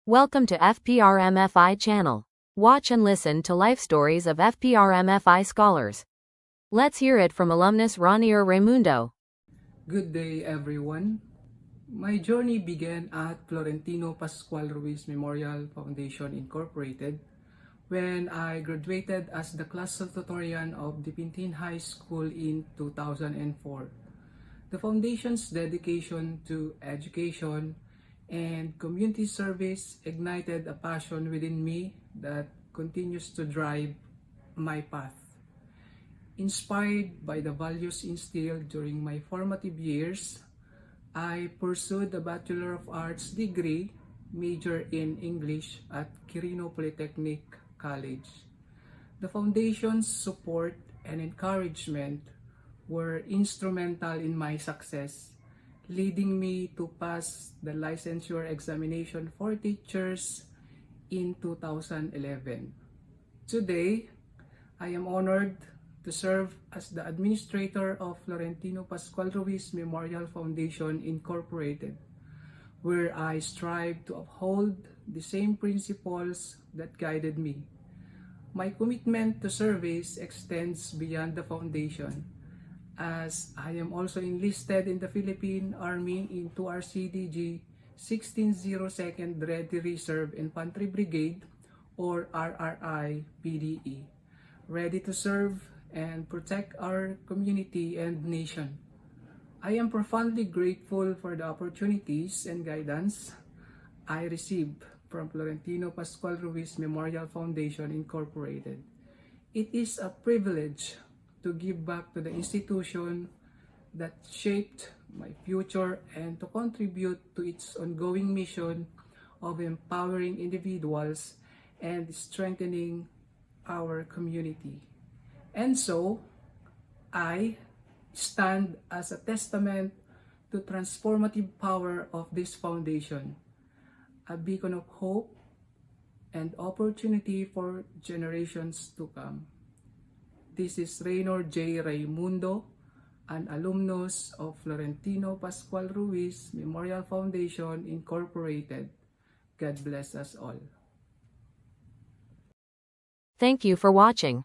Welcome to FPRMFI channel. Watch and listen to life stories of FPRMFI scholars. Let's hear it from alumnus Ranier Raimundo. Good day, everyone. My journey began at Florentino Pascual Ruiz Memorial Foundation Incorporated when I graduated as the class salutatorian of Dipintin High School in 2004. The foundation's dedication to education and community service ignited a passion within me that continues to drive my path. Inspired by the values instilled during my formative years, I pursued a Bachelor of Arts degree, major in English at Quirino Polytechnic College. The foundation's support and encouragement were instrumental in my success, leading me to pass the licensure examination for teachers in 2011. Today, I am honored to serve as the administrator of Florentino Pascual Ruiz Memorial Foundation Incorporated, where I strive to uphold the same principles that guided me. My commitment to service extends beyond the foundation, as I am also enlisted in the Philippine Army in 2RCDG 1602nd Ready Reserve Infantry Brigade or RRI PDE, ready to serve and protect our community and nation. I am profoundly grateful for the opportunities and guidance I received from Florentino Pascual Ruiz Memorial Foundation Incorporated. It is a privilege to give back to the institution that shaped my future and to contribute to its ongoing mission of empowering individuals and strengthening our community. And so, I stand as a testament to transformative power of this foundation, a beacon of hope and opportunity for generations to come. This is Raynor J. Raimundo, an alumnus of Florentino Pascual Ruiz Memorial Foundation Incorporated. God bless us all. Thank you for watching.